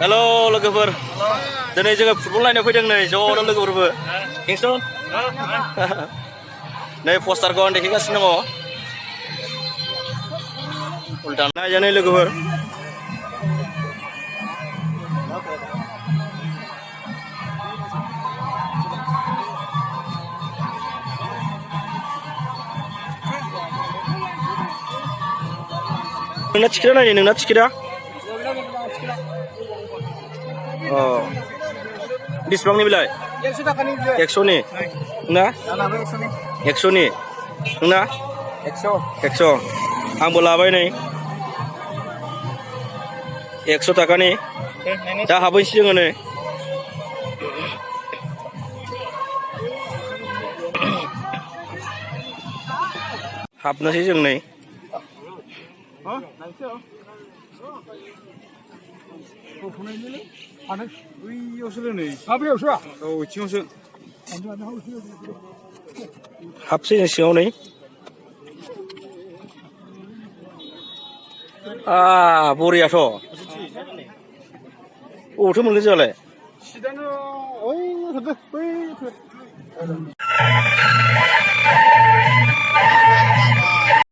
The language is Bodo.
हेलो लोगोफोर दिनै जोङो फुटबल नायनो फैदों नै ज'नो लोगोफोरबो किंस्टन नै पस्टारखौ आं देखायगासिनो दङ उल्टा नायजानाय लोगोफोर नोंना टिकेटआ नायनो नोंना टिकेटआ अ बेसेबांनि बेलाय 100 थाखानि 100नि ना 100नि नोंना 100 आंबो लाबाय नै 100 थाखानि दा हाबैसै जोङो नै हाबनोसै जों नै हाबसै जों सिङाव नै बरियाथ' अबावथो मोनगोन जोंहालाय